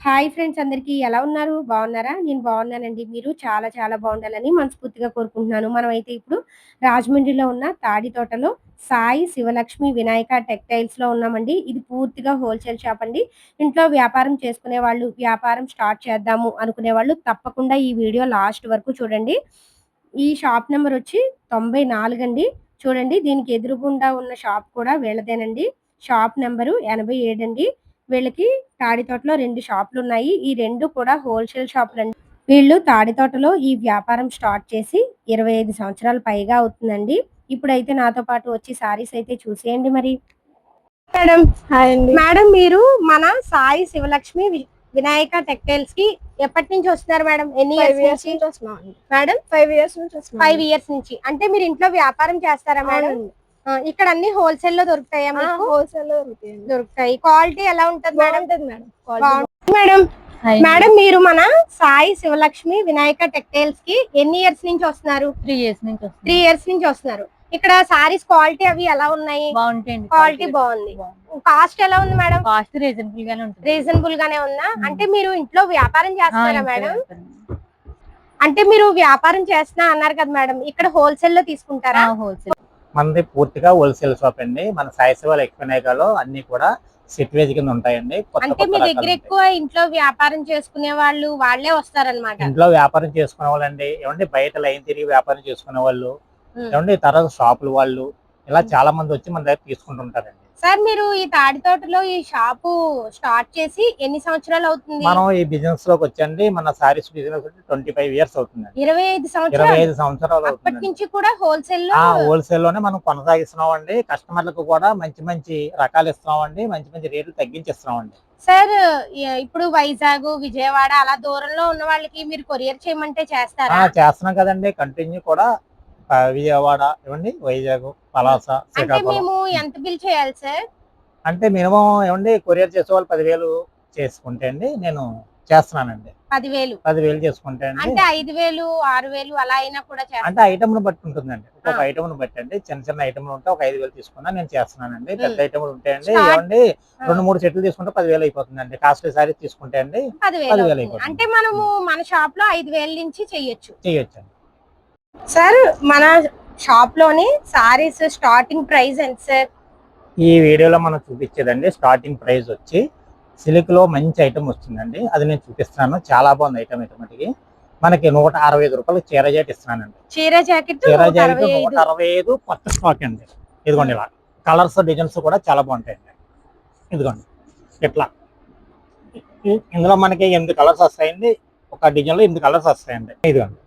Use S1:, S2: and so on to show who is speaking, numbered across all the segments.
S1: Hi friends అందరికీ ఎలా ఉన్నారు? బాగున్నారా? నేను బాగున్నానండి. మీరు చాలా చాలా బాగుండాలని మనస్ఫూర్తిగా కోరుకుంటున్నాను. మనమైతే ఇప్పుడు రాజమండ్రిలో ఉన్న తాడి తోటలో సాయి శివలక్ష్మి వినాయక టెక్స్టైల్స్‌లో ఉన్నామండి. ఇది పూర్తిగా హోల్‌సేల్ షాప్ అండి. ఇంట్లో వ్యాపారం చేసుకునే వాళ్ళు, వ్యాపారం స్టార్ట్ చేద్దాము అనుకునే వాళ్ళు తప్పకుండా ఈ వీడియో లాస్ట్ వరకు చూడండి. ఈ షాప్ నంబర్ వచ్చి 94 అండి. చూడండి దీనికి ఎదురుగుండా ఉన్న షాప్ కూడా వీళ్ళదేనండి. షాప్ నంబరు 87 అండి. వీళ్ళకి తాడితోటలో 2 షాపులున్నాయి. ఈ 2 కూడా హోల్‌సేల్ షాపులండి. వీళ్ళు తాడితోటలో ఈ వ్యాపారం స్టార్ట్ చేసి 25 సంవత్సరాలు పైగా అవుతుందండి. ఇప్పుడైతే నాతో పాటు వచ్చి సారీస్ అయితే చూసేయండి మరి. మేడం
S2: హాయ్ అండి.
S1: మేడం మీరు మన సాయి శివలక్ష్మి వినాయక టెక్స్టైల్స్ కి ఎప్పటి నుంచి వస్తున్నారు మేడం? ఎన్ని
S2: 5
S1: ఇయర్స్
S2: ఇయర్స్
S1: నుంచి
S2: నుంచి వస్తున్నామండి.
S1: మేడం?
S2: 5 ఇయర్స్ నుంచి
S1: 5
S2: వస్తున్నామండి.
S1: ఇయర్స్ నుంచి. అంటే మీరు ఇంట్లో వ్యాపారం చేస్తారా మేడం?
S2: అవునండి.
S1: ఇక్కడ అన్ని హోల్‌సేల్ లో దొరుకుతాయా మీకు?
S2: హోల్‌సేల్ లో దొరుకుతాయండి.
S1: దొరుకుతాయి. క్వాలిటీ ఎలా ఉంటది మేడం?
S2: బాగుంటది మేడం.
S1: బాగుంది మేడం. మేడం మీరు మన సాయి శివలక్ష్మి వినాయక టెక్స్టైల్స్ కి ఎన్ని ఇయర్స్ నుంచి వస్తున్నారు?
S3: 3 ఇయర్స్ నుంచి
S1: 3 ఇయర్స్ నుంచి వస్తున్నారు. ఇక్కడ సారీస్ క్వాలిటీ అవి ఎలా ఉన్నాయి?
S3: బాగుంటాయండి.
S1: క్వాలిటీ బాగుంది. కాస్ట్ ఎలా ఉంది మేడం?
S3: కాస్ట్ రీజనబుల్ గానే ఉంటుంది.
S1: రీజనబుల్ గానే ఉందా? అంటే మీరు ఇంట్లో వ్యాపారం చేస్తున్నారా మేడం?
S3: చేస్తాను.
S1: అంటే మీరు వ్యాపారం చేస్తున్నా అన్నారు కదా మేడం, ఇక్కడ హోల్సేల్ లో తీసుకుంటారా?
S3: హోల్సేల్.
S4: మనది పూర్తిగా హోల్సేల్ షాప్ అండి. మన సాయి శివ లక్ష్మీనాయకలో అన్ని కూడా సెట్ వేజ్ కింద ఉంటాయండి.
S1: అంటే మీ దగ్గర ఎక్కువ ఇంట్లో వ్యాపారం చేసుకునే వాళ్ళు వాళ్ళే వస్తారనమాట.
S4: ఇంట్లో వ్యాపారం చేసుకునే వాళ్ళండి, ఏమంటే బయట లైన్ తిరిగి వ్యాపారం చేసుకునే వాళ్ళు, ఏమంటే తర్వాత షాపుల వాళ్ళు, ఇలా చాలా మంది వచ్చి మన దగ్గర తీసుకుంటుంటారండి.
S1: సార్ మీరు ఈ తాడి తోటలో ఈ షాపు స్టార్ట్ చేసి ఎన్ని సంవత్సరాలు అవుతుంది?
S4: మనం ఈ బిజినెస్ లోకి వచ్చండి, మన సారీస్ బిజినెస్ 25 ఇయర్స్ అవుతుంది.
S1: 25 సంవత్సరాలు.
S4: 25 సంవత్సరాలు
S1: అప్పటి
S4: అవుతుంది.
S1: నుంచి కూడా హోల్సేల్ లో
S4: హోల్సేల్ లోనే మనం కొనసాగిస్తున్నాం అండి. కస్టమర్లకు కూడా మంచి మంచి రకాలు ఇస్తున్నాం అండి, మంచి మంచి రేట్లు తగ్గించిస్తున్నాం అండి.
S1: సార్ ఇప్పుడు వైజాగ్, విజయవాడ అలా దూరంలో ఉన్న వాళ్ళకి మీరు కొరియర్ చేయమంటే చేస్తారా?
S4: చేస్తున్నాం కదండి. కంటిన్యూ కూడా విజయవాడ, ఏమండి వైజాగ్, పలాస,
S1: అంటే
S4: శ్రీకాకుళం.
S1: మేము ఎంత బిల్ చేయాలి సార్?
S4: అంటే మినిమం ఏమండి కొరియర్ చేసే వాళ్ళు 10,000 చేసుకుంటే అండి నేను చేస్తున్నానండి.
S1: 10,000
S4: చేసుకుంటే అండి.
S1: అంటే 5,000, 6,000 అలా అయినా కూడా చేస్తారా?
S4: అంటే ఐటమ్ ను బట్టి ఉంటుందండి. ఒక ఐటమ్ ను బట్టి అండి. చిన్న చిన్న ఐటమ్లు ఉంటే ఒక 5,000 తీసుకున్నా నేను చేస్తున్నానండి. పెద్ద ఐటమ్లు ఉంటే అండి ఏమండి 2-3 సెట్లు తీసుకుంటే 10,000 అయిపోతుందండి. కాస్ట్లీ సారీ తీసుకుంటే అండి
S1: 10,000
S4: అయిపోతుంది.
S1: అంటే మనము మన షాప్ లో 5,000 నుంచి చేయొచ్చండి. సార్ మన షాప్ లోని సారీస్ స్టార్టింగ్ ప్రైస్ ఎంత సార్?
S4: ఈ వీడియోలో మనం చూపించేదండి స్టార్టింగ్ ప్రైస్ వచ్చి సిల్క్ లో మంచి ఐటమ్ వస్తుందండి. అది నేను చూపిస్తున్నాను. చాలా బాగుంది ఐటమ్. ఇటుమటికి మనకి 165 రూపాయలు చీర జాకెట్ ఇస్తున్నానండి.
S1: చీర జాకెట్
S4: 165 కొత్త స్టాక్ అండి. ఇదిగోండి ఇలా కలర్స్ డిజైన్స్ కూడా చాలా బాగుంటాయండి. ఇదిగోండి ఇట్లా ఇందులో మనకి 8 కలర్స్ వస్తాయండి. ఒక డిజైన్ లో 8 కలర్స్ వస్తాయండి. ఇదిగోండి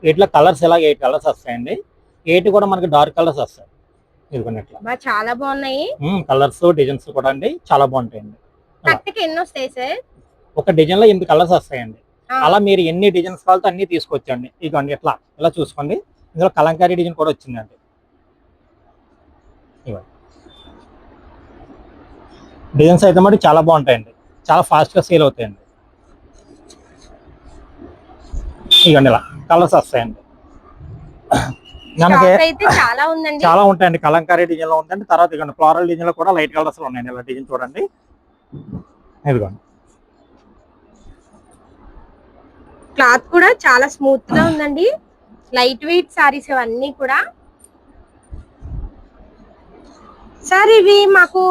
S4: వీటిలో కలర్స్ ఇలా 8 కలర్స్ వస్తాయండి. 8 కూడా మనకి డార్క్ కలర్స్ వస్తాయి. ఇదిగోండి ఇట్లా
S1: చాలా బాగున్నాయి.
S4: కలర్స్ డిజైన్స్ కూడా అండి చాలా బాగుంటాయండి.
S1: కట్టుకి ఎన్ని వస్తాయి సార్?
S4: ఒక డిజైన్ లో 8 కలర్స్ వస్తాయండి. అలా మీరు ఎన్ని డిజైన్స్ కావాలో అన్ని తీసుకోవచ్చండి. ఇదిగోండి ఇట్లా ఇలా చూసుకోండి. ఇందులో కలంకారీ డిజైన్ కూడా వచ్చిందండి. ఇవ్వండి డిజైన్స్ అయితే మరి చాలా బాగుంటాయండి. చాలా ఫాస్ట్ గా సేల్ అవుతాయండి. ఇవ్వండి ఇలా కలర్స్ వస్తాయండి. మనకి చాలా ఉంటాయండి. కలంకారీ డిజైన్ లో ఉందండి. తర్వాత ఇదిగోండి ఫ్లోరల్ డిజైన్ లో కూడా లైట్ కలర్స్ లో ఉన్నాయండి. ఇలా డిజైన్ చూడండి. ఇదిగోండి
S1: క్లాత్ కూడా చాలా స్మూత్ గా ఉందండి. లైట్ వెయిట్ సారీస్ ఇవన్నీ కూడా. సార్ ఇవి మాకు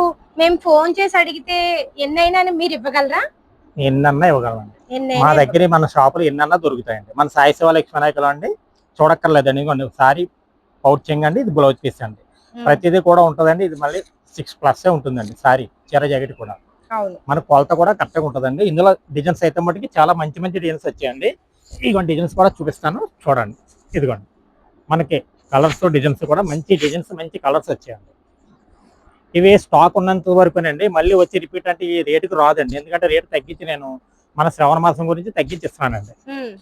S1: మేము ఫోన్ చేసి అడిగితే ఎన్నైనా మీరు ఇవ్వగలరా?
S4: ఎన్నన్నా ఇవ్వగలండి. మా దగ్గర మన షాపులు ఎన్నన్నా దొరుకుతాయండి. మన సాయి శివ లక్ష్మీనాయకులు అండి. చూడక్కర్లేదండి. ఇదిగోండి సారీ పౌచింగ్ అండి. ఇది బ్లౌజ్ పీస్ అండి. ప్రతిదీ కూడా ఉంటుందండి. ఇది మళ్ళీ 6+ ఉంటుందండి. సారీ చీర జాకెట్ కూడా మన కొలత కూడా కరెక్ట్గా ఉంటుందండి. ఇందులో డిజైన్స్ అయితే మటుకి చాలా మంచి మంచి డిజైన్స్ వచ్చాయండి. ఇదిగోండి డిజైన్స్ కూడా చూపిస్తాను చూడండి. ఇదిగోండి మనకి కలర్స్ డిజైన్స్ కూడా మంచి డిజైన్స్ మంచి కలర్స్ వచ్చాయండి. ఇవి స్టాక్ ఉన్నంత వరకునండి. మళ్ళీ వచ్చి రిపీట్ అంటే ఈ రేటుకి రాదండి. ఎందుకంటే రేటు తగ్గించి నేను మన శ్రావణ మాసం గురించి తగ్గించిస్తున్నానండి.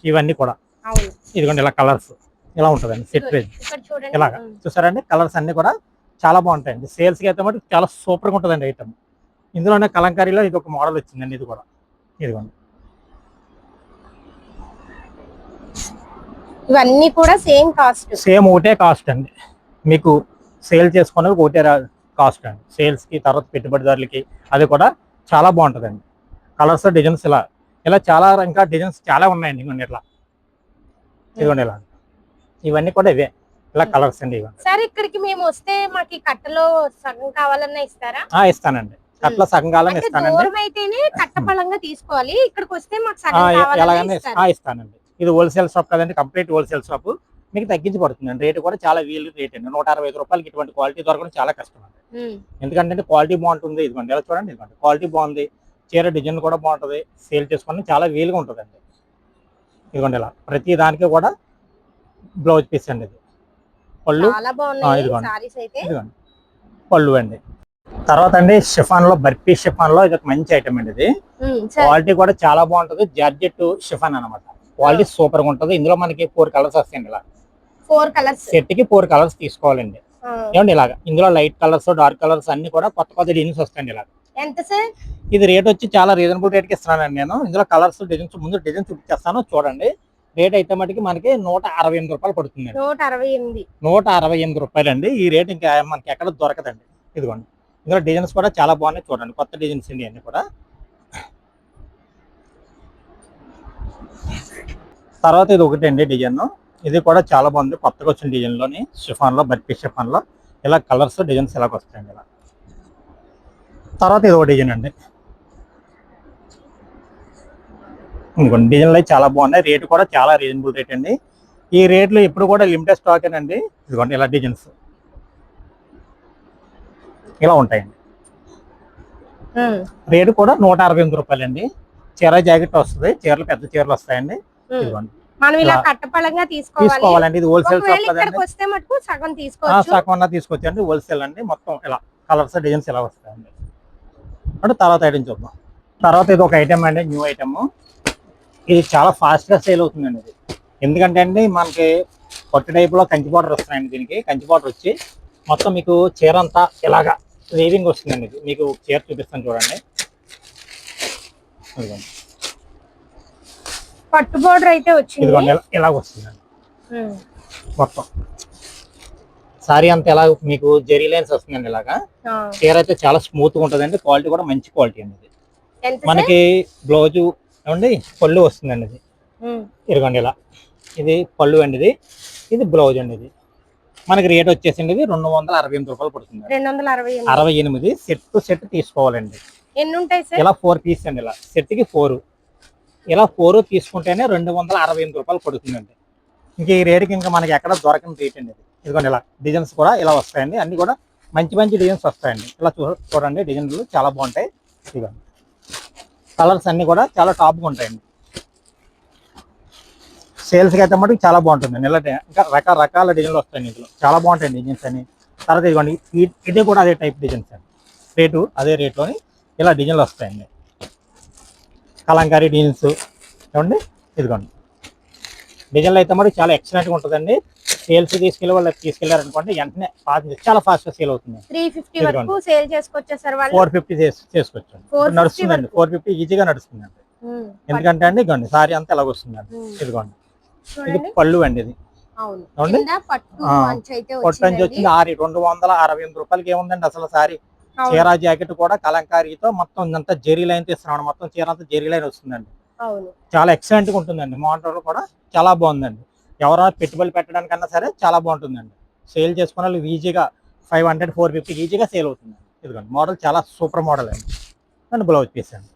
S4: ఇవన్నీ కూడా ఇదిగోండి ఇలా కలర్స్ ఇలా ఉంటుందండి. సెట్ రేంజ్ ఇలాగా చూసారండి. కలర్స్ అన్ని కూడా చాలా బాగుంటాయండి. సేల్స్కి అయితే మటు చాలా సూపర్గా ఉంటుందండి ఐటమ్. ఇందులోనే కలంకారీలో ఇది ఒక మోడల్ వచ్చిందండి. ఇది కూడా ఇదిగోండి
S1: ఇవన్నీ కూడా సేమ్
S4: ఒకటే కాస్ట్ అండి. మీకు సేల్ చేసుకునే ఒకటే కాస్ట్ అండి. సేల్స్ కి తర్వాత పెట్టుబడిదారులకి అది కూడా చాలా బాగుంటుందండి. కలర్స్ డిజైన్స్ ఇలా ఇలా చాలా ఇంకా డిజైన్స్ చాలా ఉన్నాయండి. ఇవ్వండి ఇట్లా, ఇదిగోండి ఇలా, ఇవన్నీ కూడా ఇవే ఇలా కలర్స్ అండి. ఇవన్నీ
S1: సార్ ఇక్కడికి మేము వస్తే మాకు కట్టలో సగం కావాలన్నా ఇస్తారా?
S4: ఇస్తానండి, కట్ల సగం కాలం ఇస్తానండి.
S1: దూరం అయితేనే కట్టపళంగా తీసుకోవాలి, ఇక్కడికి వస్తే మాకు సగం
S4: ఎలాగైనా
S1: కావాలన్నా
S4: ఇస్తానండి. ఇది హోల్సేల్ షాప్ కదండి, కంప్లీట్ హోల్సేల్ షాప్. మీకు తగ్గించి పడుతుందండి. రేటు కూడా చాలా వీలు రేట్ అండి. 165 రూపాయలకి ఇటువంటి క్వాలిటీ దొరకడం చాలా కష్టం అండి. ఎందుకంటే క్వాలిటీ బాగుంటుంది. ఇదిగోండి ఇలా చూడండి, ఇదిగోండి క్వాలిటీ బాగుంది, చీర డిజైన్ కూడా బాగుంటుంది, సేల్ చేసుకుని చాలా వీలుగా ఉంటుందండి. ఇదిగోండి ఇలా ప్రతి దానికి కూడా బ్లౌజ్ పీస్ అండి. ఇది పళ్ళు, ఇదిగోండి పళ్ళు అండి. తర్వాత అండి షిఫాన్ లో, బర్ఫీ షిఫాన్ లో ఇది ఒక మంచి ఐటమ్ అండి. ఇది క్వాలిటీ కూడా చాలా బాగుంటుంది. జార్జెట్ షిఫాన్ అనమాట. క్వాలిటీ సూపర్ గా ఉంటుంది. ఇందులో మనకి 4 కలర్స్ వస్తాయండి. ఇలా
S1: 4 కలర్స్
S4: సెట్ కి 4 కలర్స్ తీసుకోవాలండి. ఏమండి ఇలాగా ఇందులో లైట్ కలర్స్, డార్క్ కలర్స్ అన్ని కూడా కొత్త కొత్త డిజైన్స్ వస్తాయండి. ఇలా
S1: ఎంత సార్?
S4: ఇది రేట్ వచ్చి చాలా రీజనబుల్ రేట్ కి ఇస్తున్నానండి నేను. ఇందులో కలర్స్ డిజైన్స్ ముందు డిజైన్ చూపించేస్తాను చూడండి. రేట్ అయితే మటుకి మనకి 168 రూపాయలు పడుతుంది. 168 రూపాయలు అండి. ఈ రేట్ ఇంకా మనకి ఎక్కడ దొరకదండి. ఇదిగోండి ఇందులో డిజైన్స్ కూడా చాలా బాగున్నాయి చూడండి, కొత్త డిజైన్స్ అండి అన్ని కూడా. తర్వాత ఇది ఒకటి అండి డిజైన్, ఇది కూడా చాలా బాగుంది, కొత్తగా వచ్చిన డిజైన్ లోని షిఫాన్ లో, బర్ఫీ షిఫాన్ లో ఇలా కలర్స్ డిజైన్స్ ఇలాగ వస్తాయండి. ఇలా తర్వాత ఇది ఒక డిజైన్ అండి. ఇంకొన్ని డిజైన్లు అయితే చాలా బాగున్నాయి. రేటు కూడా చాలా రీజనబుల్ రేట్ అండి. ఈ రేట్లు ఎప్పుడు కూడా లిమిటెడ్ స్టాక్ అండి. ఇదిగోండి ఇలా డిజైన్స్ ఇలా ఉంటాయండి. రేటు కూడా 168 రూపాయలు అండి. చీర జాకెట్ వస్తుంది, చీరలు పెద్ద చీరలు వస్తాయండి. ఇదిగోండి
S1: మనం ఇలా కట్టపళంగా
S4: తీసుకోవాలండి. ఇది హోల్సేల్ షాప్ కదండి,
S1: సగం తీసుకోవచ్చు,
S4: సగం తీసుకోవచ్చండి. హోల్సేల్ అండి. మొత్తం ఇలా కలర్స్ డిజైన్స్ ఇలా వస్తాయండి. అంటే తర్వాత ఐటమ్ చూద్దాం. తర్వాత ఇది ఒక ఐటమ్ అండి, న్యూ ఐటమ్. ఇది చాలా ఫాస్ట్ గా సేల్ అవుతుందండి. ఇది ఎందుకంటే అండి మనకి పట్టు టైప్ లో కంచి బార్డర్ వస్తాయండి. దీనికి కంచి బార్డర్ వచ్చి మొత్తం మీకు చీర అంతా ఇలాగా వేవింగ్ వస్తుందండి. ఇది మీకు చీర చూపిస్తాను చూడండి.
S1: పట్టు బోర్డర్ అయితే వచ్చింది,
S4: ఇదిగోండి ఇలాగ వస్తుందండి. మొత్తం సారీ అంతా ఎలా మీకు జెరీ లైన్స్ వస్తుందండి. ఇలాగా చీర అయితే చాలా స్మూత్ గా ఉంటుందండి. క్వాలిటీ కూడా మంచి క్వాలిటీ అండి. ఇది మనకి బ్లౌజు ఏమండి పళ్ళు వస్తుందండి. ఇది ఇదిగోండి ఇలా, ఇది పళ్ళు అండి. ఇది బ్లౌజ్ అండి. ఇది మనకి రేట్ వచ్చేసింది ఇది 268 రూపాయలు పడుతుంది. 268 సెట్ టు సెట్ తీసుకోవాలండి.
S1: ఎన్ని ఉంటాయి సార్?
S4: ఇలా 4 పీస్ అండి. ఇలా సెట్ కి 4, ఇలా 4 తీసుకుంటేనే 268 రూపాయలు పడుతుందండి. ఇంక ఈ రేటుకి ఇంకా మనకి ఎక్కడ దొరకని రేట్ అండి. ఇదిగోండి ఇలా డిజైన్స్ కూడా ఇలా వస్తాయండి. అన్ని కూడా మంచి మంచి డిజైన్స్ వస్తాయండి. ఇలా చూడండి డిజైన్లు చాలా బాగుంటాయి. ఇదిగోండి కలర్స్ అన్ని కూడా చాలా టాప్గా ఉంటాయండి. సేల్స్కి అయితే మటుకు చాలా బాగుంటుంది. ఇలా ఇంకా రకరకాల డిజైన్లు వస్తాయండి. ఇందులో చాలా బాగుంటాయండి డిజైన్స్ అన్ని. తర్వాత ఇదిగోండి ఇది కూడా అదే టైప్ డిజైన్స్ అండి. రేటు అదే రేట్లోని ఇలా డిజైన్లు వస్తాయండి. కలంకారీ డిజైన్స్ ఏమండి. ఇదిగోండి డిజైన్లు అయితే మరి చాలా ఎక్సలెంట్గా ఉంటుందండి. సేల్స్ తీసుకెళ్ళి వాళ్ళు తీసుకెళ్లారనుకోండి వెంటనే చాలా ఫాస్ట్ గా సేల్ అవుతుంది.
S1: 350 వరకు సేల్ చేసుకోవచ్చు సార్.
S4: 450 చేసుకోవచ్చు, నడుస్తుందండి. 450 ఈజీగా నడుస్తుందండి. ఎందుకంటే అండి ఇదిగోండి సారీ అంతా ఎలాగ వస్తుందండి. ఇదిగోండి ఇది పళ్ళు అండి. ఇది పట్టు అంచి వచ్చింది 268 రూపాయలకి ఏముందండి అసలు సారీ. చీర జాకెట్ కూడా కలంకారీతో మొత్తం అంతా జెరీ లైన్ తీస్తున్నాడు. మొత్తం చీర అంతా జెరీ లైన్ వస్తుందండి. చాలా ఎక్సలెంట్ గా ఉంటుందండి. మోడల్ కూడా చాలా బాగుందండి. ఎవరైనా పెట్టుబడి పెట్టడానికన్నా సరే చాలా బాగుంటుందండి. సేల్ చేసుకున్న వాళ్ళు ఈజీగా 500 450 ఈజీగా సేల్ అవుతుంది. ఇదిగోండి మోడల్ చాలా సూపర్ మోడల్ అండి. బ్లౌజ్ పీస్ అండి.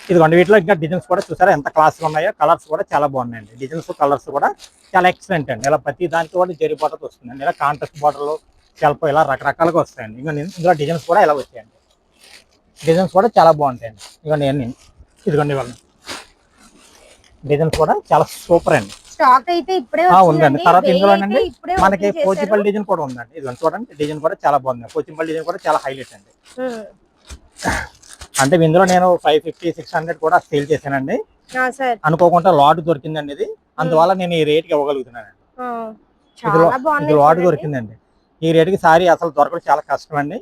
S4: ఇదిగోండి వీటిలో ఇంకా డిజైన్స్ కూడా చూసారా ఎంత క్లాస్ గా ఉన్నాయో. కలర్స్ కూడా చాలా బాగున్నాయండి. డిజైన్స్ కలర్స్ కూడా చాలా ఎక్సలెంట్ అండి. ఇలా ప్రతి దానికి కూడా జెరీ బార్డర్ వస్తుందండి. ఇలా కాంట్రాస్ట్ బార్డర్లు సెల్ఫ్ ఇలా రకరకాలుగా వస్తాయండి. ఇంకా ఇందులో డిజైన్స్ కూడా ఇలా వచ్చాయండి. డిజైన్స్ కూడా చాలా బాగుంటాయండి. ఇదిగోండి అన్ని ఇదిగోండి ఇవ్వండి డిజైన్స్ కూడా చాలా సూపర్ అండి.
S1: స్టాక్ అయితే ఇప్పుడే
S4: ఉందండి. తర్వాత ఇందులోనండి మనకి పోచంపల్లి డిజైన్ కూడా ఉందండి. ఇదిగోండి చూడండి డిజైన్ కూడా చాలా బాగుంది. పోచంపల్లి డిజైన్ కూడా చాలా హైలైట్ అండి. అంటే ఇందులో నేను 550 600 కూడా సేల్ చేశానండి. అనుకోకుండా లాట్ దొరికిందండి ఇది. అందువల్ల నేను ఈ రేట్ కి ఇవ్వగలుగుతున్నానండి. ఇది లాట్ దొరికిందండి. ఈ రేటుకి సారీ అసలు దొరకడం చాలా కష్టం అండి.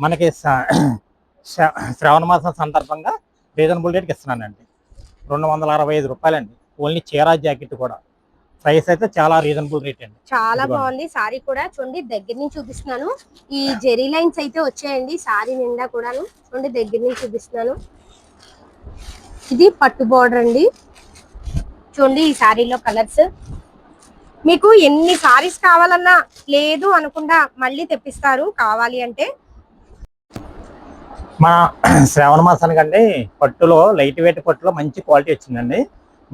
S4: మనకి శ్రావణ మాసం సందర్భంగా రీజనబుల్ రేట్కి ఇస్తున్నానండి. 265 రూపాయలండి. ఓన్లీ చీర జాకెట్ కూడా ప్రైస్ అయితే చాలా రీజనబుల్ రేట్ అండి.
S1: చాలా బాగుంది సారీ కూడా. చూడండి దగ్గర నుంచి చూపిస్తున్నాను. ఈ జెరీ లైన్స్ అయితే వచ్చాయండి సారీ నిండా కూడాను. చూడండి దగ్గర నుంచి చూపిస్తున్నాను. ఇది పట్టు బోర్డర్ అండి. చూడండి ఈ సారీలో కలర్స్. మీకు ఎన్ని సారీస్ కావాలన్నా లేదు అనకుండా మళ్ళీ తెప్పిస్తారు కావాలి అంటే.
S4: మన శ్రావణ మాసానికి అండి పట్టులో లైట్ వెయిట్ పట్టులో మంచి క్వాలిటీ వచ్చిందండి.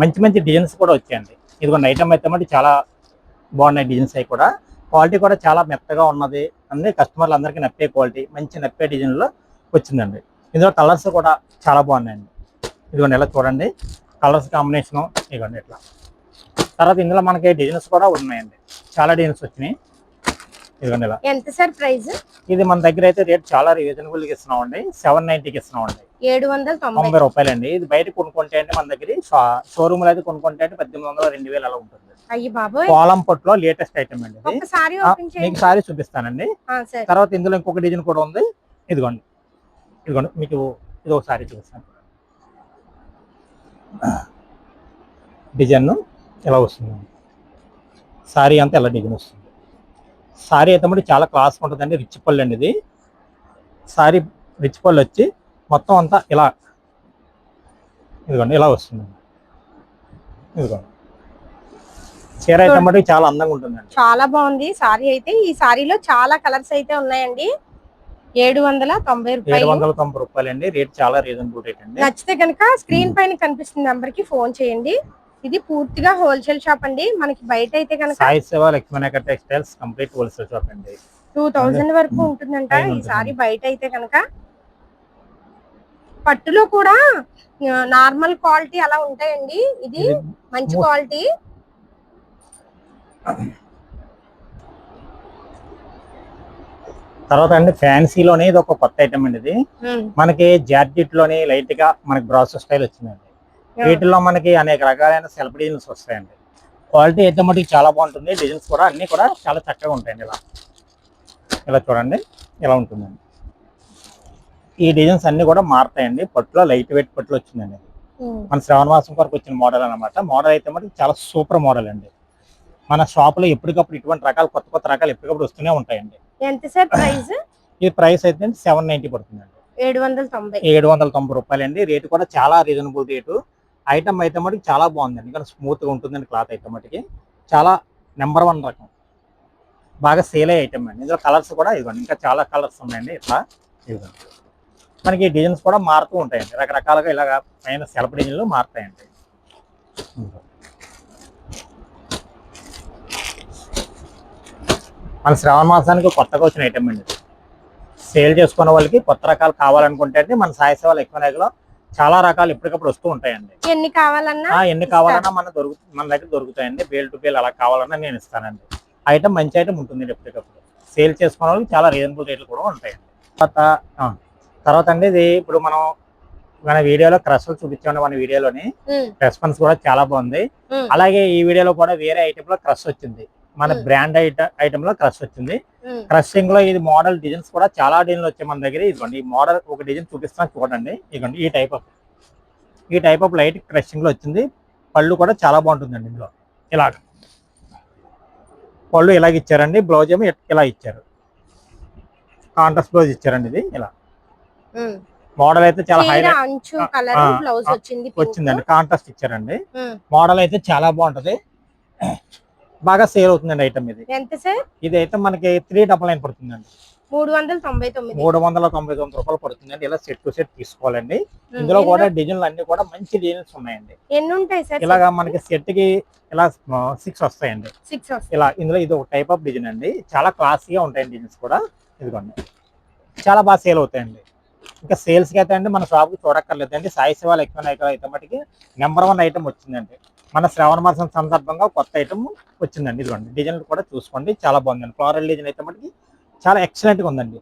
S4: మంచి మంచి డిజైన్స్ కూడా వచ్చాయండి. ఇదిగోండి ఐటమ్ అయితే మళ్ళీ చాలా బాగున్నాయి డిజైన్స్ అవి కూడా. క్వాలిటీ కూడా చాలా మెత్తగా ఉన్నది. అన్ని కస్టమర్లు అందరికీ నప్పే క్వాలిటీ, మంచి నప్పే డిజైన్లో వచ్చిందండి. ఇందులో కలర్స్ కూడా చాలా బాగున్నాయండి. ఇదిగోండి ఇలా చూడండి కలర్స్ కాంబినేషను. ఇదిగోండి ఇట్లా. తర్వాత ఇందులో మనకి డిజైన్స్ కూడా ఉన్నాయండి. చాలా డిజైన్స్ వచ్చినాయి. ఇదిగోండి ఇలా.
S1: ఎంత సార్ ప్రైస్?
S4: ఇది మన దగ్గర అయితే రేట్ చాలా రీజనబుల్ గా ఇస్తున్నామండి. 790కి ఇస్తున్నామండి.
S1: 790
S4: రూపాయలండి. ఇది బయట కొనుక్కుంటే అంటే మన దగ్గర షోరూమ్ లో అయితే కొనుక్కుంటే అంటే 1800 2000 అలా ఉంటుంది.
S1: అయ్యి బాబోయ్.
S4: కోలం పట్టులో లేటెస్ట్ ఐటమ్ అండి.
S1: ఒకసారి ఓపెన్ చేయండి.
S4: మీకు సారీ చూపిస్తానండి. తర్వాత ఇందులో ఇంకొక డిజైన్ కూడా ఉంది. ఇదిగోండి ఇదిగోండి మీకు ఇది ఒక సారీ చూపిస్తాను. డిజైన్ ఎలా వస్తుంది సారీ అంతా ఎలా డిజైన్ వస్తుంది. సారీ అయితే మరి చాలా క్లాస్ ఉంటుందండి. రిచ్ పళ్ళు అండి ఇది. సారీ రిచ్ పళ్ళు వచ్చి మొత్తం అంతా ఇలా ఇదిగోండి ఇలా వస్తుంది. ఇదిగోండి చీర అయితే మరి చాలా అందంగా ఉంటుందండి.
S1: చాలా బాగుంది సారీ అయితే. ఈ సారీలో చాలా కలర్స్ అయితే ఉన్నాయండి. 790
S4: రూపాయలండి. రేట్ చాలా రీజనబుల్ రేట్ అండి.
S1: నచ్చితే కనుక స్క్రీన్ పైన కనిపిస్తున్న నంబర్ కి ఫోన్ చేయండి. ఇది పూర్తిగా హోల్సేల్ షాప్ అండి. మనకి బయట అయితే కనుక
S4: సాయి సేవ Lakshmi Nagar textiles complete wholesale shop అండి.
S1: 2000 వరకు ఉంటుందంట ఈ సారీ బయట అయితే కనుక. పట్టులో కూడా నార్మల్ క్వాలిటీ అలా ఉంటాయండి. ఇది మంచి క్వాలిటీ.
S4: తర్వాత అండి ఫ్యాన్సీలోనే ఇది ఒక కొత్త ఐటమ్ అండి. ఇది మనకి జార్జెట్ లోని లైట్ గా మనకి బ్రాసో స్టైల్ వచ్చిందండి. వీటిలో మనకి అనేక రకాలైన సెల్ఫ్ డిజైన్స్ వస్తాయండి. క్వాలిటీ అయితే మటుకు చాలా బాగుంటుంది. డిజైన్స్ కూడా అన్ని కూడా చాలా చక్కగా ఉంటాయండి. ఇలా ఇలా చూడండి ఇలా ఉంటుందండి. ఈ డిజైన్స్ అన్ని కూడా మారుతాయండి. పట్టులో లైట్ వెయిట్ పట్టులో వచ్చిందండి. మన శ్రావణ మాసం వరకు వచ్చిన మోడల్ అనమాట. మోడల్ అయితే మటుకు చాలా సూపర్ మోడల్ అండి. మన షాప్ లో ఎప్పటికప్పుడు ఇటువంటి రకాలు కొత్త కొత్త రకాలు ఎప్పటికప్పుడు వస్తూనే ఉంటాయండి.
S1: ఎంత సార్ ప్రైస్?
S4: ఈ ప్రైస్ అయితే 790 పడుతుందండి.
S1: 790
S4: రూపాయలండి. రేటు కూడా చాలా రీజనబుల్ రేటు. ఐటమ్ అయితే మటుకు చాలా బాగుందండి. ఇంకా స్మూత్ గా ఉంటుందండి. క్లాత్ అయితే మటుకి చాలా నెంబర్ 1 రకం. బాగా సేల్ అయ్యే ఐటమ్ అండి. ఇందులో కలర్స్ కూడా ఇదిగోండి ఇంకా చాలా కలర్స్ ఉన్నాయండి. ఇట్లా ఇదిగోండి మనకి డిజైన్స్ కూడా మారుతూ ఉంటాయండి. రకరకాలుగా ఇలాగ పైన సెల్ఫ్ డిజైన్లు మారుతాయండి. మన శ్రావణ మాసానికి కొత్తగా వచ్చిన ఐటమ్ అండి. సేల్ చేసుకున్న వాళ్ళకి కొత్త రకాలు కావాలనుకుంటే అంటే మన సాయి సేవ లక్ష్మీనగర్లో చాలా రకాలు ఎప్పటికప్పుడు వస్తూ ఉంటాయండి.
S1: ఎన్ని కావాలన్నా
S4: మన దగ్గర దొరుకుతాయండి. బేల్ టు బేల్ అలా కావాలన్నా నేను ఇస్తానండి. ఐటమ్ మంచి ఐటమ్ ఉంటుందండి. ఎప్పటికప్పుడు సేల్ చేసుకున్న వాళ్ళకి చాలా రీజనబుల్ రేట్లు కూడా ఉంటాయండి. తర్వాత అండి ఇది ఇప్పుడు మనం మన వీడియోలో క్రష్ చూపించాము. మన వీడియోలోని రెస్పాన్స్ కూడా చాలా బాగుంది. అలాగే ఈ వీడియోలో కూడా వేరే ఐటమ్ లో క్రష్ వచ్చింది. మన బ్రాండ్ ఐటమ్ లో క్రష్ వచ్చింది. క్రషింగ్ లో ఇది మోడల్ డిజైన్స్ కూడా చాలా డిజైన్లు వచ్చాయి మన దగ్గర. ఇదిగోండి ఈ మోడల్ ఒక డిజైన్ చూపిస్తాను చూడండి. ఇదిగోండి ఈ టైప్ ఆఫ్ లైట్ క్రషింగ్ లో వచ్చింది. పళ్ళు కూడా చాలా బాగుంటుందండి. ఇందులో ఇలాగ పళ్ళు ఇలాగ ఇచ్చారండి. బ్లౌజ్ ఏమో ఇలా ఇచ్చారు. కాంట్రాస్ట్ బ్లౌజ్ ఇచ్చారండి. ఇది ఇలా మోడల్ అయితే చాలా వచ్చిందండి. కాంట్రాస్ట్ ఇచ్చారండి. మోడల్ అయితే చాలా బాగుంటది. బాగా సేల్ అవుతుందండి ఐటమ్ ఇది.
S1: ఎంత సార్?
S4: ఇది అయితే మనకి 399 పడుతుందండి.
S1: 399
S4: రూపాయలు పడుతుందండి. ఇలా సెట్ టు సెట్ తీసుకోవాలండి. ఇందులో కూడా డిజైన్లు అన్ని కూడా మంచి డిజైన్స్ ఉన్నాయండి.
S1: ఎన్ని ఉంటాయి సార్?
S4: ఇలాగా మనకి సెట్ కి ఇలా 6 వస్తాయండి.
S1: 6
S4: ఇలా ఇందులో ఇది ఒక టైప్ ఆఫ్ డిజైన్ అండి. చాలా క్లాసీగా ఉంటాయండి డిజైన్స్ కూడా. ఇదిగోండి చాలా బాగా సేల్ అవుతాయండి. ఇంకా సేల్స్ కి అయితే అండి మన షాప్ కి చూడక్కర్లేదండి. సాయి సేవ లక్ష్మీనగర్ అయితే మటుకి నెంబర్ 1 ఐటమ్ వచ్చిందండి. మన శ్రావణ మాసం సందర్భంగా కొత్త ఐటమ్ వచ్చిందండి. ఇదిగోండి డిజైన్ కూడా చూసుకోండి చాలా బాగుందండి. ఫ్లోరల్ డిజైన్ అయితే మటుకి చాలా ఎక్సలెంట్ గా ఉందండి.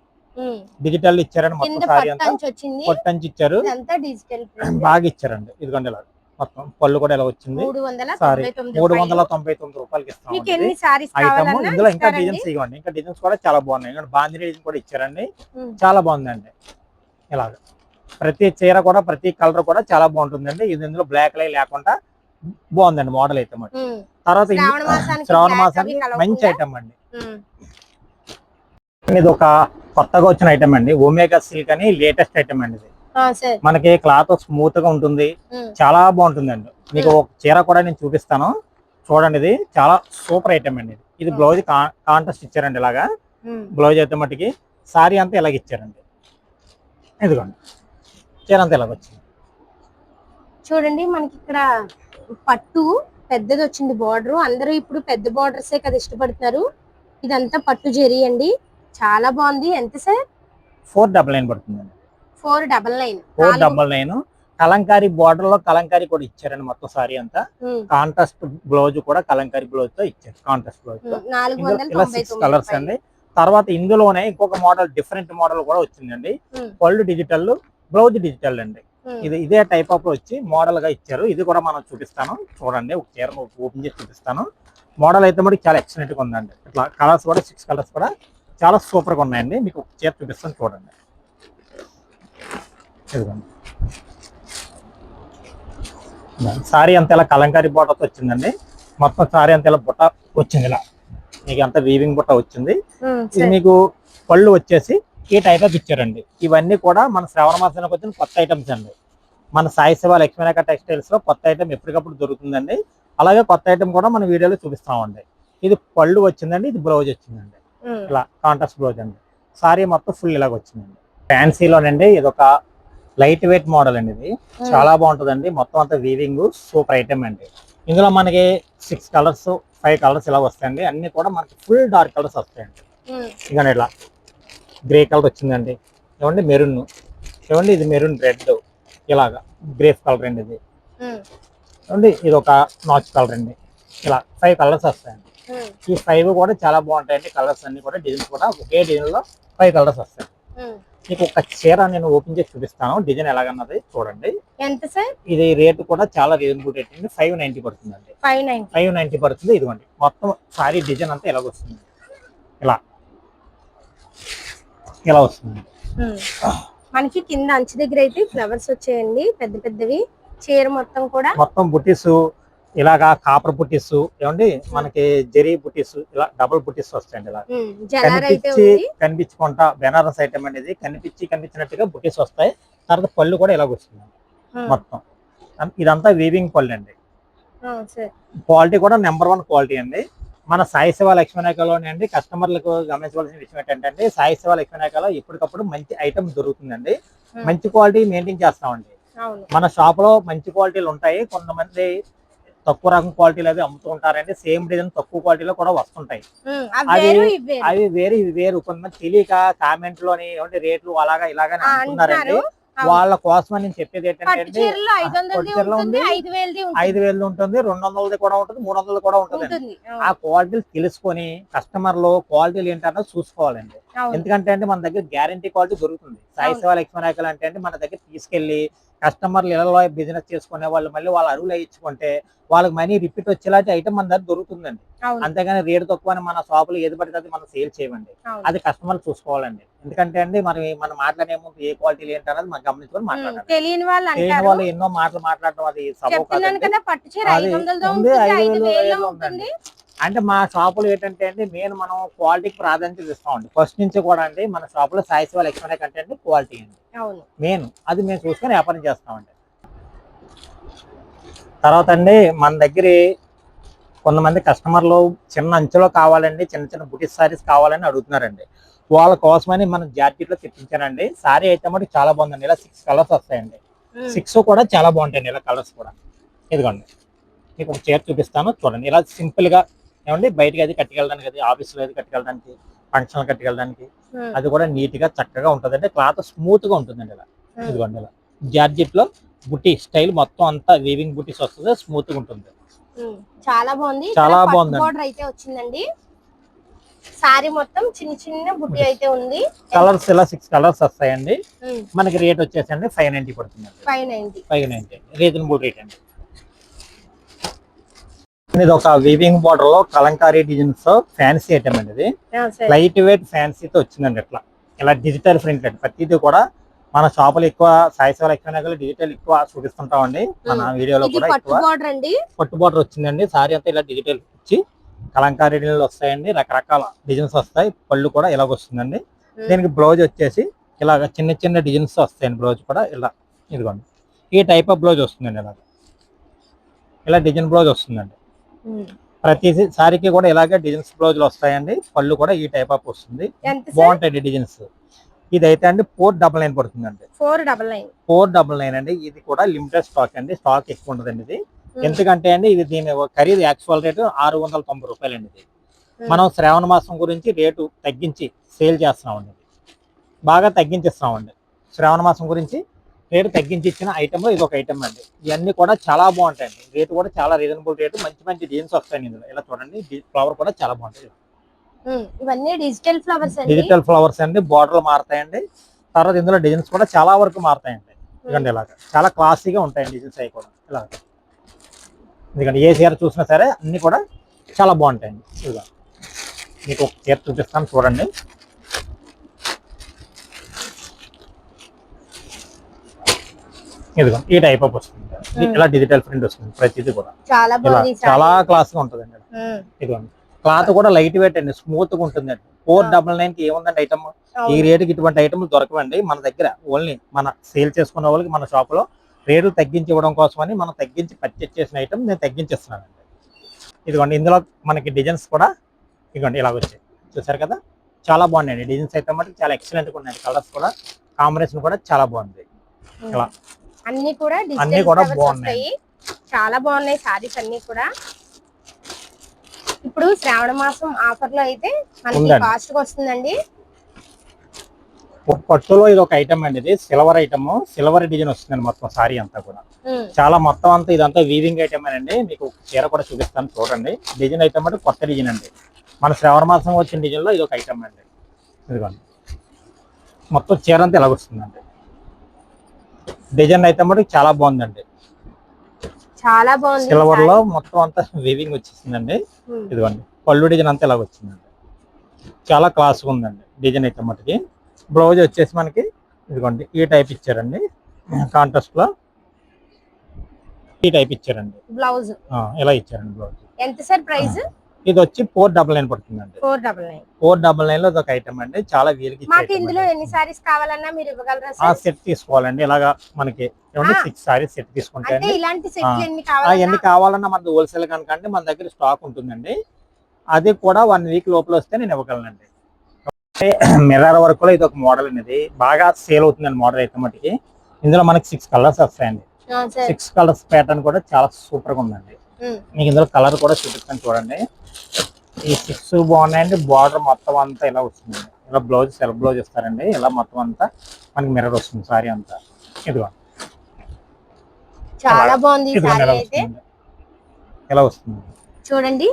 S4: డిజిటల్ ఇచ్చారండి. మొత్తం సారీ అంతా పొట్టంచి ఇచ్చారు. బాగా ఇచ్చారండి. ఇదిగోండి ఇలా మొత్తం పళ్ళు కూడా ఇలా వచ్చింది. సారీ 399 రూపాయలకి ఇస్తాం ఐటమ్. ఇందులో ఇంకా డిజైన్స్ ఇవ్వండి. ఇంకా డిజైన్స్ కూడా చాలా బాగున్నాయి. బాందిని డిజైన్ కూడా ఇచ్చారండి. చాలా బాగుందండి. ఇలాగ ప్రతి చీర కూడా ప్రతి కలర్ కూడా చాలా బాగుంటుందండి. ఇది ఇందులో బ్లాక్ లై లేకుండా బాగుందండి మోడల్ అయితే మరి. తర్వాత శ్రావణ మాసానికి మంచి ఐటమ్ అండి. ఇది ఒక కొత్తగా వచ్చిన ఐటమ్ అండి, ఒమేగా సిల్క్ అని లేటెస్ట్ ఐటమ్ అండి. ఇది మనకి క్లాత్ స్మూత్ గా ఉంటుంది, చాలా బాగుంటుందండి. మీకు ఒక చీర కూడా నేను చూపిస్తాను చూడండి. ఇది చాలా సూపర్ ఐటమ్ అండి. ఇది బ్లౌజ్ కాంట్రాస్ట్ ఇచ్చారండి, ఇలాగా బ్లౌజ్ అయితే మట్టికి. సారీ అంతా ఇలాగ ఇచ్చారండి. ఇదిగోండి చీర అంతా ఇలాగ వచ్చింది
S1: చూడండి. మనకి ఇక్కడ పట్టు పెద్దది వచ్చింది బార్డర్. అందరూ ఇప్పుడు పెద్ద బార్డర్సే కదా ఇష్టపడుతున్నారు. ఇదంతా పట్టు జెరీ అండి, చాలా బాగుంది. ఎంత సార్?
S4: 499 పడుతుందండి.
S1: 499.
S4: 499. కలంకారీ బార్డర్ లో కలంకారీ కూడా ఇచ్చారండి. మొత్తం సారీ అంతా కాంట్రాస్ట్ బ్లౌజ్ కూడా కలంకారీ బ్లౌజ్ తో ఇచ్చారు. కాంట్రాస్ట్ బ్లౌజ్ తో ఇలా 6 కలర్స్ అండి. తర్వాత ఇందులోనే ఇంకొక మోడల్, డిఫరెంట్ మోడల్ కూడా వచ్చిందండి. పళ్ళు డిజిటల్, బ్లౌజ్ డిజిటల్ అండి. ఇదే టైప్ ఆఫ్ వచ్చి మోడల్ గా ఇచ్చారు. ఇది కూడా మనం చూపిస్తాను చూడండి. ఒక చీర ఓపెన్ చేసి చూపిస్తాను. మోడల్ అయితే మరి చాలా ఎక్సలెంట్ గా ఉందండి. ఇట్లా కలర్స్ కూడా 6 కలర్స్ కూడా చాలా సూపర్ గా ఉన్నాయండి. మీకు ఒక చీర చూపిస్తాను చూడండి. ఇదిగోండి సారీ అంతా ఇలా కలంకారీ బుట్టతో వచ్చిందండి. మొత్తం సారీ అంతా ఇలా బుట్ట వచ్చింది, ఇలా మీకు అంతా వీవింగ్ బుట్ట వచ్చింది. ఇది మీకు పళ్ళు వచ్చేసి ఈ టైప్ ఆఫ్ ఇచ్చారండి. ఇవన్నీ కూడా మన శ్రావణ మాసానికి వచ్చిన కొత్త ఐటమ్స్ అండి. మన సాయి శివ లక్ష్మీనాయక టెక్స్టైల్స్ లో కొత్త ఐటమ్ ఎప్పటికప్పుడు దొరుకుతుందండి. అలాగే కొత్త ఐటమ్ కూడా మన వీడియోలో చూపిస్తామండి. ఇది పళ్ళు వచ్చిందండి, ఇది బ్లౌజ్ వచ్చిందండి. ఇలా కాంట్రాస్ట్ బ్లౌజ్ అండి. సారీ మొత్తం ఫుల్ ఇలాగ వచ్చిందండి. ఫ్యాన్సీలోనండి ఇది ఒక లైట్ వెయిట్ మోడల్ అండి. ఇది చాలా బాగుంటుందండి. మొత్తం అంతా వీవింగ్ సూపర్ ఐటమ్ అండి. ఇందులో మనకి 6 కలర్స్ 5 కలర్స్ ఇలా వస్తాయండి. అన్ని కూడా మనకి ఫుల్ డార్క్ కలర్స్ వస్తాయండి. ఇక ఇలా గ్రే కలర్ వచ్చిందండి, ఏమండి మెరూన్, ఏమండి ఇది మెరూన్ రెడ్, ఇలాగా గ్రేఫ్ కలర్ అండి. ఇది ఏమండి ఇది ఒక నాచ్ కలర్ అండి. ఇలా 5 కలర్స్ వస్తాయండి. ఈ 5 కూడా చాలా బాగుంటాయండి. కలర్స్ అన్ని కూడా డిజైన్స్ కూడా ఒకే డిజైన్ లో 5 కలర్స్ వస్తాయి. మీకు ఒక చీర నేను ఓపెన్ చేసి చూపిస్తాను, డిజైన్ ఎలాగన్నది చూడండి.
S1: ఎంత సార్? ఇది
S4: రేట్ కూడా చాలా రీజనబుల్ రేట్ అండి. 590 పడుతుందండి. 590 పడుతుంది. ఇదిగోండి మొత్తం సారీ డిజైన్ అంతా ఇలాగ వస్తుంది, ఇలా వస్తుంది.
S1: మనకి కింద అంచు దగ్గర అయితే ఫ్లవర్స్ వచ్చాయండి, పెద్ద పెద్దవి. చీర మొత్తం కూడా
S4: మొత్తం బుట్టీస్ ఇలాగా కాపర్ బుట్టీస్, ఏమండి మనకి జెరీ బుట్టీస్, ఇలా డబుల్ బుట్టీస్ వస్తాయండి. ఇలా కనిపించుకుంటా బెనారస్ ఐటమ్ అనేది కనిపించినట్టుగా బుట్టీస్ వస్తాయి. తర్వాత పళ్ళు కూడా ఇలాగ వస్తుంది మొత్తం. ఇదంతా వీవింగ్ పళ్ళు అండి. క్వాలిటీ కూడా నెంబర్ 1 క్వాలిటీ అండి. మన సాయి శివ లక్ష్మీనాయకలోనే అండి. కస్టమర్లకు గమనించవలసిన విషయం ఏంటంటే సాయి శివ లక్ష్మీనాయకలో ఎప్పటికప్పుడు మంచి ఐటమ్ దొరుకుతుందండి. మంచి క్వాలిటీ మెయింటైన్ చేస్తామండి. మన షాప్ లో మంచి క్వాలిటీలు ఉంటాయి. కొంతమంది తక్కువ రకం క్వాలిటీలు అవి అమ్ముతూ ఉంటారండి. సేమ్ డిజైన్ తక్కువ క్వాలిటీలో కూడా వస్తుంటాయి. అవి వేరు ఇవి వేరు. కొంతమంది తెలియక కామెంట్ లోని ఏమంటే రేట్లు అలాగా ఇలాగని అంటున్నారండి. వాళ్ళ కోసం నేను చెప్పేది ఏంటంటే 5,000 ఉంది, 5,000 ఉంటుంది, 200 కూడా ఉంటుంది, 300 కూడా ఉంటుంది. ఆ క్వాలిటీలు తెలుసుకొని కస్టమర్లు క్వాలిటీలు ఏంటన్నా చూసుకోవాలండి. ఎందుకంటే అంటే మన దగ్గర గ్యారంటీ క్వాలిటీ దొరుకుతుంది. సాయి శివ లక్ష్మీనాయకులు అంటే మన దగ్గర తీసుకెళ్లి కస్టమర్లు ఇళ్లలో బిజినెస్ చేసుకునే వాళ్ళు మళ్ళీ వాళ్ళ అరువులు ఇచ్చుకుంటే వాళ్ళకి మనీ రిపీట్ వచ్చేలాంటి ఐటమ్ మన దగ్గర దొరుకుతుందండి. అంతేగాని రేటు తక్కువ మన షాపులు ఏది పడితే అది మనం సేల్ చేయమండి. అది కస్టమర్ చూసుకోవాలండి. ఎందుకంటే అండి మనం మాట్లాడే ముందు ఏ క్వాలిటీ ఏంటి అనేది మనం గమనించుకొని మాట్లాడాలి. తెలియని వాళ్ళు ఎన్నో మాటలు మాట్లాడటం అది సబబు కాదండి. ఉందండి. అంటే మా షాపులు ఏంటంటే అండి మెయిన్ మనం క్వాలిటీకి ప్రాధాన్యత ఇస్తామండి. ఫస్ట్ నుంచి కూడా అండి మన షాపులో సాయి శివ లక్ష్మీనాయక కంటే అండి క్వాలిటీ అండి మెయిన్. అది మేము చూసుకొని వ్యాపారం చేస్తామండి. తర్వాత అండి మన దగ్గర కొంతమంది కస్టమర్లు చిన్న అంచులో కావాలండి, చిన్న చిన్న బుటీస్ సారీస్ కావాలని అడుగుతున్నారండి. వాళ్ళ కోసమని మనం జార్జెట్లో తెప్పించానండి. సారీ అయితే మటు చాలా బాగుందండి. ఇలా 6 కలర్స్ వస్తాయండి. 6 కూడా చాలా బాగుంటాయండి. ఇలా కలర్స్ కూడా ఇదిగోండి మీకు ఒక చీర చూపిస్తాను చూడండి. ఇలా సింపుల్ గా ఏమండి బయటకి అది కట్టుకెళ్ళడానికి, అది ఆఫీస్లో అది కట్టుకెళ్ళడానికి, ఫంక్షన్ కట్టుకెళ్ళడానికి అది కూడా నీట్ గా చక్కగా ఉంటుందండి. క్లాత్ స్మూత్ గా ఉంటుందండి. ఇలా ఇదిగోండి ఇలా జార్జెట్ లో బుట్టి స్టైల్ మొత్తం అంతా వీవింగ్ బుట్టీస్ వస్తుంది, స్మూత్ గా ఉంటుంది.
S1: చాలా బాగుంది.
S4: చాలా బాగుంది.
S1: బోర్డర్ అయితే వచ్చిందండి. సారీ మొత్తం చిన్న చిన్న బుట్టి అయితే ఉంది.
S4: కలర్స్ ఇలా 6 కలర్స్ వస్తాయండి. మనకి రేట్ వచ్చేసండి 590 పడుతుంది. 590 రీజనబుల్ రేట్ అండి. ఇది ఒక వీవింగ్ బోర్డర్ లో కలంకారీ డిజైన్స్ ఫ్యాన్సీ ఐటమ్ అండి. ఇది లైట్ వెయిట్ ఫ్యాన్సీతో వచ్చిందండి. ఇట్లా ఇలా డిజిటల్ ప్రింట్ అండి. ప్రతిదీ కూడా మన షాపులు ఎక్కువ సాయి సేవ లక్ష్మీ డిజిటల్ ఎక్కువ చూపిస్తుంటామండి మన వీడియోలో కూడా ఎక్కువ. పట్టు బోర్డర్ వచ్చిందండి. సారీ అంతా ఇలా డిజిటల్ ఇచ్చి కలంకారీ డిజైన్లు వస్తాయండి. రకరకాల డిజైన్స్ వస్తాయి. పళ్ళు కూడా ఇలాగ వస్తుందండి. దీనికి బ్లౌజ్ వచ్చేసి ఇలాగ చిన్న చిన్న డిజైన్స్ వస్తాయండి. బ్లౌజ్ కూడా ఇలా ఇదిగోండి ఈ టైప్ ఆఫ్ బ్లౌజ్ వస్తుందండి. ఇలా డిజైన్ బ్లౌజ్ వస్తుందండి. ప్రతి సారీకి కూడా ఇలాగే డిజైన్స్ బ్లౌజులు వస్తాయండి. పళ్ళు కూడా ఈ టైప్ ఆఫ్ వస్తుంది. బాగుంటాయి డిజైన్స్. ఇదైతే అండి 499 పడుతుందండి. 499 అండి. ఇది కూడా లిమిటెడ్ స్టాక్ అండి. స్టాక్ ఎక్కువ ఉండదండి ఇది. ఎందుకంటే అండి ఇది దీని ఖరీదు యాక్చువల్ రేటు 690 రూపాయలు అండి. ఇది మనం శ్రావణ మాసం గురించి రేటు తగ్గించి సేల్ చేస్తున్నామండి. బాగా తగ్గించిస్తామండి. శ్రావణ మాసం గురించి రేటు తగ్గించి ఇచ్చిన ఐటమ్ ఇది ఒక ఐటమ్ అండి. ఇవన్నీ కూడా చాలా బాగుంటాయండి. రేటు కూడా చాలా రీజనబుల్ రేటు. మంచి మంచి డిజైన్స్ వస్తాయి ఇందులో. ఇలా చూడండి ఫ్లవర్ కూడా చాలా బాగుంటాయి.
S1: ఇవన్నీ డిజిటల్
S4: ఫ్లవర్స్ అండి. బోర్డర్లు మారుతాయండి. తర్వాత ఇందులో డిజైన్స్ కూడా చాలా వరకు మారుతాయండి. ఎందుకంటే ఇలాగా చాలా క్లాసీగా ఉంటాయండి డిజైన్స్ అవి కూడా. ఇలా ఎందుకంటే ఏ చీర చూసినా సరే అన్ని కూడా చాలా బాగుంటాయండి. ఇదిగా మీకు ఒక చీర చూపిస్తాను చూడండి. ఇదిగో ఈ టైప్ ఆఫ్ వస్తుంది. ఇలా డిజిటల్ ప్రింట్ వస్తుంది. ప్రతిదీ కూడా చాలా క్లాస్ గా ఉంటుందండి. ఇదిగోండి క్లాత్ కూడా లైట్ వెయిట్ అండి. స్మూత్ గా ఉంటుందండి. 499 కి ఏముందండి ఐటమ్. ఈ రేటుకి ఇటువంటి ఐటమ్లు దొరకవండి మన దగ్గర. ఓన్లీ మన సేల్ చేసుకున్న వాళ్ళకి మన షాప్ లో రేటు తగ్గించి ఇవ్వడం కోసమని మనం తగ్గించి పర్చేజ్ చేసిన ఐటమ్ నేను తగ్గించేస్తున్నానండి. ఇదిగోండి ఇందులో మనకి డిజైన్స్ కూడా ఇదిగోండి ఇలాగ వచ్చాయి. చూసారు కదా చాలా బాగున్నాయండి. డిజైన్స్ అయితే మటుకు చాలా ఎక్సలెంట్ గా ఉన్నాయి. కలర్స్ కూడా కాంబినేషన్ కూడా చాలా బాగుంది. ఇలా
S1: అన్ని కూడా బాగున్నాయి. చాలా బాగున్నాయి సారీస్ అన్ని కూడా. ఇప్పుడు శ్రావణ మాసం ఆఫర్ లో అయితే మనకి కాస్ట్ వస్తుందండి.
S4: పట్టులో ఇది ఒక ఐటమ్ అండి. ఇది సిల్వర్ ఐటమ్. సిల్వర్ డిజైన్ వస్తుందండి మొత్తం సారీ అంతా కూడా. చాలా మొత్తం అంతా ఇదంతా వీవింగ్ ఐటమ్ అండి. మీకు చీర కూడా చూపిస్తాను చూడండి. డిజైన్ ఐటమ్ అంటే కొత్త డిజైన్ అండి. మన శ్రావణ మాసం వచ్చిన డిజైన్ లో ఇది ఒక ఐటమ్ అండి. ఇదిగోండి మొత్తం చీర అంతా ఇలా వస్తుందండి. డిజైన్ అయితే మటుకు చాలా బాగుందండి.
S1: చాలా బాగుంది.
S4: సిల్వర్ లో మొత్తం అంతా వీవింగ్ వచ్చేసిందండి. ఇదిగోండి పళ్ళు డిజైన్ అంతా ఇలా వచ్చిందండి. చాలా క్లాస్ గా ఉందండి డిజైన్ అయితే మటుకి. బ్లౌజ్ వచ్చేసి మనకి ఇదిగోండి ఈ టైప్ ఇచ్చారండి. కాంట్రాస్ట్ లో ఈ టైప్ ఇచ్చారండి.
S1: బ్లౌజ్
S4: ఇలా ఇచ్చారండి. బ్లౌజ్
S1: ఎంత సార్ ప్రైస్?
S4: ఇది వచ్చి 499 పడుతుందండి. 499 లో ఒక ఐటమ్ అండి. చాలా వీరికి
S1: ఇందులో ఎన్ని సారీస్ కావాలన్నా మీరు ఇవ్వగలరా?
S4: సెట్ తీసుకోవాలండి. ఇలాగా మనకి 6 సారీస్ సెట్ తీసుకుంటే ఎన్ని కావాలన్నా మనకి హోల్సేల్ కనుకండి మన దగ్గర స్టాక్ ఉంటుందండి. అది కూడా 1 వీక్ లోపల వస్తే నేను ఇవ్వగలనండి. మిర్రర్ వర్క్ లో ఇది ఒక మోడల్ అనేది బాగా సేల్ అవుతుందండి. మోడల్ అయితే మటుకి ఇందులో మనకి 6 కలర్స్ వస్తాయండి. 6 కలర్స్ ప్యాటర్న్ కూడా చాలా సూపర్ గా ఉందండి. మీకు ఇందులో కలర్ కూడా చూపిస్తాను చూడండి. ఈ 6 బాగున్నాయండి. బార్డర్ మొత్తం అంతా ఇలా వస్తుంది. ఇలా బ్లౌజ్ సెల్ఫ్ బ్లౌజ్ ఇస్తారండి. ఇలా మొత్తం అంతా మనకి మిర్రర్ వస్తుంది సారీ అంతా. ఇదిగో
S1: చాలా బాగుంది సారీ అయితే.
S4: ఇలా వస్తుంది
S1: చూడండి.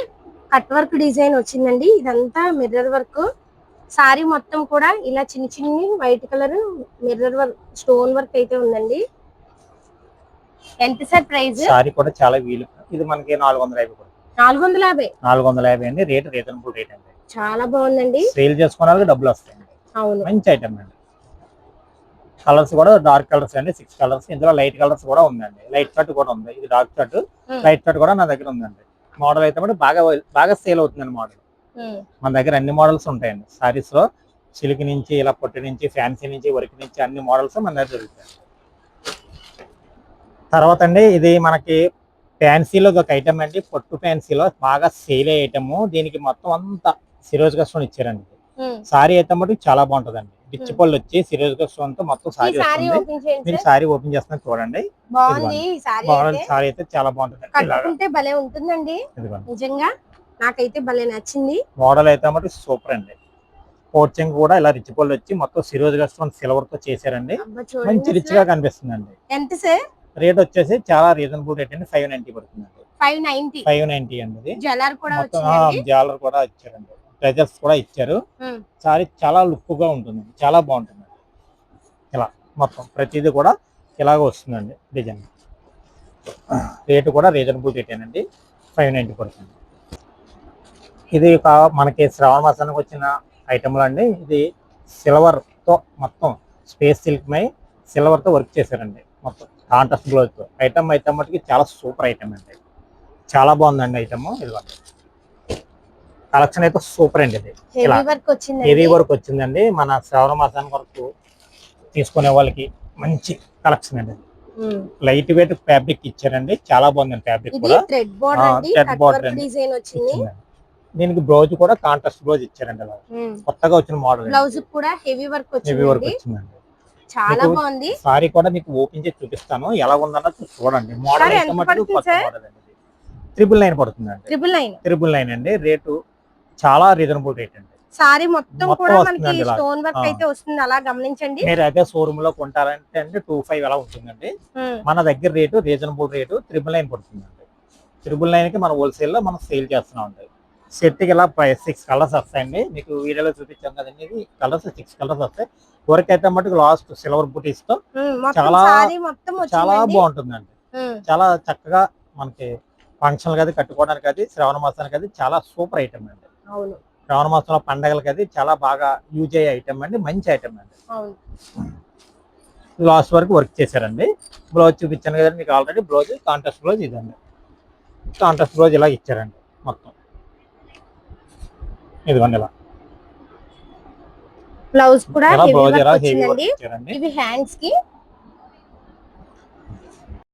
S1: కట్ వర్క్ డిజైన్ వచ్చిందండి. ఇదంతా మిర్రర్ వర్క్. సారీ మొత్తం కూడా ఇలా చిన్న చిన్ని white colour mirror work stone work అయితే ఉందండి. ఎంత సార్ ప్రైస్?
S4: సారీ కూడా చాలా వీలు. ఇది మనకి 450 పడుతుంది. 450 అండి. రేట్ రీజనబుల్ రేట్ అండి.
S1: చాలా బాగుందండి.
S4: సేల్ చేసుకున్న వాళ్ళకి డబ్బులు వస్తాయండి.
S1: అవును
S4: మంచి ఐటమ్ అండి. కలర్స్ కూడా డార్క్ కలర్స్ అండి. 6 కలర్స్. ఇందులో లైట్ కలర్స్ కూడా ఉందండి. లైట్ షర్ట్ కూడా ఉంది. ఇది డార్క్ షర్ట్ లైట్ షర్ట్ కూడా నా దగ్గర ఉందండి. మోడల్ అయితే కూడా బాగా సేల్ అవుతుందండి. మోడల్ మన దగ్గర అన్ని మోడల్స్ ఉంటాయండి. సారీస్ లో సిల్క్ నుంచి ఇలా పొట్టి నుంచి ఫ్యాన్సీ నుంచి వర్క్ నుంచి అన్ని మోడల్స్ మన దగ్గర దొరుకుతాయి. తర్వాత అండి ఇది మనకి ఫ్యాన్సీలో ఒక ఐటమ్ అండి. పట్టు ఫ్యాన్సీలో బాగా సేల్ అయ్యే ఐటమ్. దీనికి మొత్తం అంతా సిరోజ్ స్టోన్ ఇచ్చారండి. సారీ అయితే మటుకు చాలా బాగుంటదండి. పిచ్చి పళ్ళు వచ్చి సిరోజ్ స్టోన్ తో మొత్తం సారీ వస్తుంది. మీరు సారీ ఓపెన్ చేస్తున్నా చూడండి.
S1: బాగుంది
S4: సారీ అయితే చాలా బాగుంటుంది.
S1: భలే ఉంటుందండి. నిజంగా నాకైతే భలే నచ్చింది.
S4: మోడల్ అయితే మటుకు సూపర్ అండి. కోచింగ్ కూడా ఇలా రిచ్ పళ్ళు వచ్చి మొత్తం సిరోజ్ స్టోన్ సిల్వర్ తో చేశారండి. మంచి రిచ్ గా కనిపిస్తుందండి.
S1: ఎంత సార్?
S4: రేట్ వచ్చేసి చాలా రీజనబుల్ రేట్ అండి. 590 పడుతుందండి.
S1: 590
S4: అండి.
S1: జాలర్
S4: కూడా ఇచ్చారండి. ట్రెజర్స్ కూడా ఇచ్చారు. సారీ చాలా లుక్ గా ఉంటుంది. చాలా బాగుంటుంది. ఇలా మొత్తం ప్రతిదీ కూడా ఇలాగ వస్తుందండి డిజైన్. రేటు కూడా రీజనబుల్ రేట్ అండి. 590 పడుతుంది. ఇది మనకి శ్రావణ మాసానికి వచ్చిన ఐటమ్లు అండి. ఇది సిల్వర్ తో మొత్తం స్పేస్ సిల్క్ మై సిల్వర్ తో వర్క్ చేశారండి మొత్తం కాంట్రాస్ట్ బ్లౌజ్ తో. ఐటమ్ మటుకి చాలా సూపర్ ఐటమ్ అండి, చాలా బాగుందండి ఐటమ్. ఇదిగోండి కలెక్షన్ అయితే సూపర్ అండి. ఇది ఇలా
S1: హెవీ వర్క్ వచ్చింది,
S4: హెవీ వర్క్ వచ్చిందండి. మన శ్రావణ మాసానికి వరకు తీసుకునే వాళ్ళకి మంచి కలెక్షన్ అండి. లైట్ వెయిట్ ఫ్యాబ్రిక్ ఇచ్చారండి, చాలా బాగుందండి ఫ్యాబ్రిక్ కూడా.
S1: థ్రెడ్ బోర్డర్ అండి,
S4: thread
S1: cut
S4: border
S1: work design వచ్చింది.
S4: దీనికి బ్లౌజ్ కూడా కాంట్రాస్ట్ బ్లౌజ్ ఇచ్చారండి. అలా కొత్తగా వచ్చిన మోడల్,
S1: బ్లౌజ్ కూడా హెవీ వర్క్
S4: హెవీ వర్క్
S1: వచ్చింది,
S4: వచ్చిందండి.
S1: చాలా బాగుంది.
S4: సారీ కూడా మీకు ఓపెన్ చేసి చూపిస్తాను ఎలా ఉందన్నది చూడండి. మోడల్ అయితే మటుకు కొత్త మోడల్ అండి. 999 పడుతుందండి. 999 అండి. రేటు చాలా రీజనబుల్ రేట్ అండి.
S1: సారీ మొత్తం కూడా మనకి
S4: వస్తుందండి ఇలా.
S1: స్టోన్ వర్క్ అయితే వస్తుంది, అలా గమనించండి.
S4: మీరు అదే షోరూమ్ లో కొంటారంటే అంటే 25 అలా ఉంటుందండి. మన దగ్గర రేటు రీజనబుల్ రేటు 999 పడుతుందండి. 999 కి మన హోల్సేల్ లో మనం సేల్ చేస్తున్నాం అండి. సెట్ కి ఇలా 6 కలర్స్ వస్తాయండి. మీకు వీడియోలో చూపించాం కదండి, ఇది కలర్స్ 6 కలర్స్ వస్తాయి. వర్క్ అయితే మటుకు లాస్ట్ సిల్వర్ బుటీస్ తో చాలా చాలా బాగుంటుందండి. చాలా చక్కగా మనకి ఫంక్షన్ అది కట్టుకోవడానికి అది శ్రావణ మాసానికి అది చాలా సూపర్ ఐటమ్ అండి. శ్రావణ మాసంలో పండగలకి అది చాలా బాగా యూజ్ అయ్యే ఐటమ్ అండి, మంచి ఐటమ్ అండి. లాస్ట్ వరకు వర్క్ చేశారండి. బ్లౌజ్ చూపించాను కదండి మీకు ఆల్రెడీ. బ్లౌజ్ కాంట్రాస్ట్ బ్లౌజ్ ఇదండి, కాంట్రాస్ట్ బ్లౌజ్ ఇలా ఇచ్చారండి మొత్తం. ఇదిగోండి ఇలా
S1: బ్లౌజ్ కూడా
S4: బ్లౌజ్ ఇలా హెవీ వర్క్ ఇచ్చారండి.
S1: ఇవి హ్యాండ్స్ కి